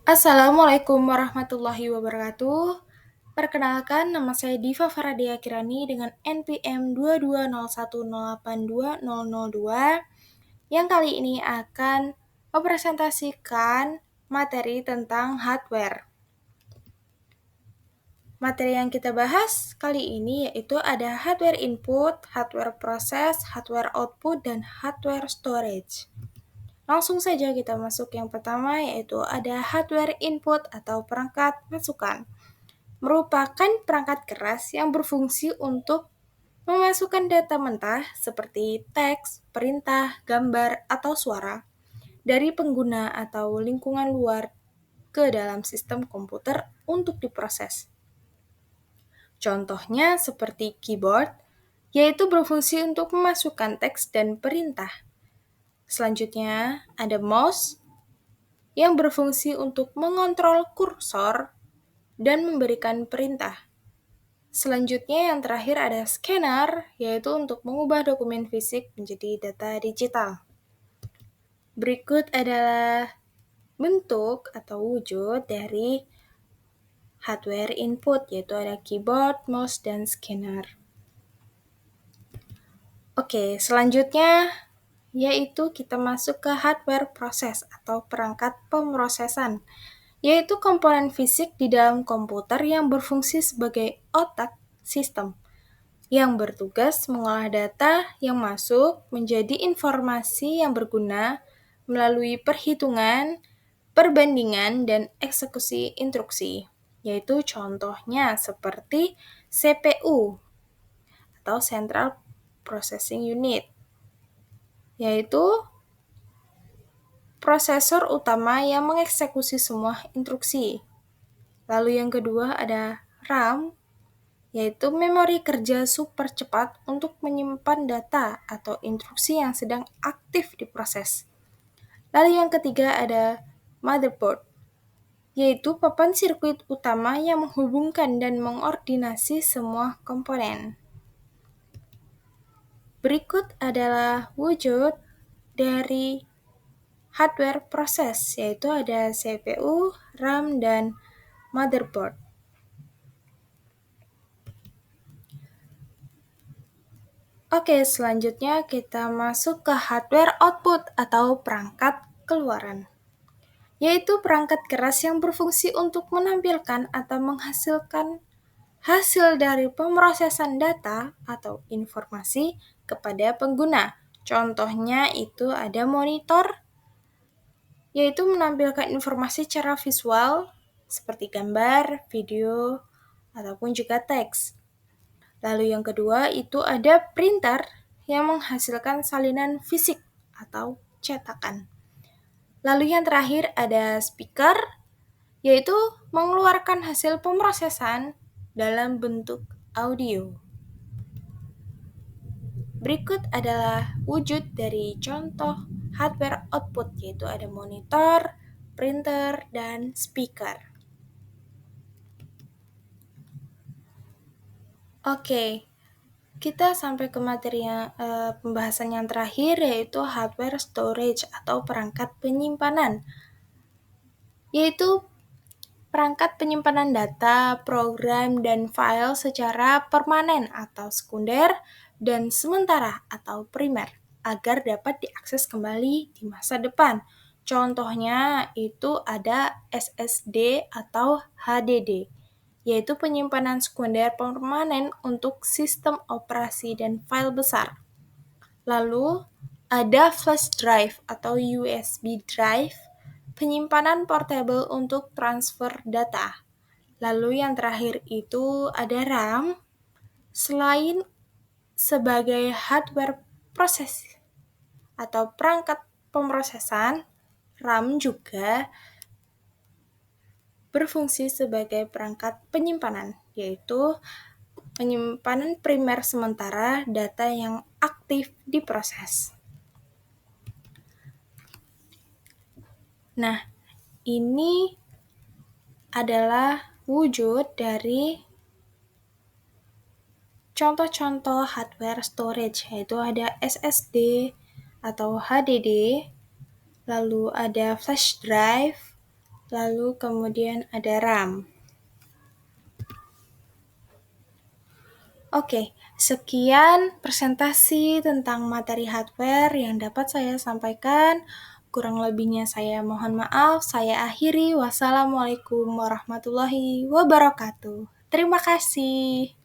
Assalamualaikum warahmatullahi wabarakatuh. Perkenalkan, nama saya Diva Faradia Kirani dengan NPM 2201082002 yang kali ini akan mempresentasikan materi tentang hardware. Materi yang kita bahas kali ini yaitu ada hardware input, hardware proses, hardware output, dan hardware storage. Langsung saja kita masuk yang pertama yaitu ada hardware input atau perangkat masukan. Merupakan perangkat keras yang berfungsi untuk memasukkan data mentah seperti teks, perintah, gambar, atau suara dari pengguna atau lingkungan luar ke dalam sistem komputer untuk diproses. Contohnya seperti keyboard, yaitu berfungsi untuk memasukkan teks dan perintah. Selanjutnya ada mouse yang berfungsi untuk mengontrol kursor dan memberikan perintah. Selanjutnya yang terakhir ada scanner, yaitu untuk mengubah dokumen fisik menjadi data digital. Berikut adalah bentuk atau wujud dari hardware input, yaitu ada keyboard, mouse, dan scanner. Oke, selanjutnya yaitu kita masuk ke hardware proses atau perangkat pemrosesan, yaitu komponen fisik di dalam komputer yang berfungsi sebagai otak sistem, yang bertugas mengolah data yang masuk menjadi informasi yang berguna melalui perhitungan, perbandingan, dan eksekusi instruksi, yaitu contohnya seperti CPU atau Central Processing Unit, yaitu prosesor utama yang mengeksekusi semua instruksi. Lalu yang kedua ada RAM, yaitu memori kerja super cepat untuk menyimpan data atau instruksi yang sedang aktif diproses. Lalu yang ketiga ada motherboard, yaitu papan sirkuit utama yang menghubungkan dan mengordinasi semua komponen. Berikut adalah wujud dari hardware proses, yaitu ada CPU, RAM, dan motherboard. Oke, selanjutnya kita masuk ke hardware output atau perangkat keluaran, yaitu perangkat keras yang berfungsi untuk menampilkan atau menghasilkan hasil dari pemrosesan data atau informasi kepada pengguna. Contohnya itu ada monitor, yaitu menampilkan informasi secara visual seperti gambar, video, ataupun juga teks. Lalu yang kedua itu ada printer yang menghasilkan salinan fisik atau cetakan. Lalu yang terakhir ada speaker, yaitu mengeluarkan hasil pemrosesan dalam bentuk audio. Berikut adalah wujud dari contoh hardware output, yaitu ada monitor, printer, dan speaker. Oke, kita sampai ke materi pembahasan yang terakhir, yaitu hardware storage atau perangkat penyimpanan, yaitu perangkat penyimpanan data, program, dan file secara permanen atau sekunder dan sementara atau primer agar dapat diakses kembali di masa depan. Contohnya itu ada SSD atau HDD, yaitu penyimpanan sekunder permanen untuk sistem operasi dan file besar. Lalu ada flash drive atau USB drive, penyimpanan portable untuk transfer data. Lalu yang terakhir itu ada RAM, selain sebagai hardware proses atau perangkat pemrosesan, RAM juga berfungsi sebagai perangkat penyimpanan, yaitu penyimpanan primer sementara data yang aktif diproses. Nah, ini adalah wujud dari contoh-contoh hardware storage, yaitu ada SSD atau HDD, lalu ada flash drive, lalu kemudian ada RAM. Oke, sekian presentasi tentang materi hardware yang dapat saya sampaikan. Kurang lebihnya saya mohon maaf. Saya akhiri. Wassalamualaikum warahmatullahi wabarakatuh. Terima kasih.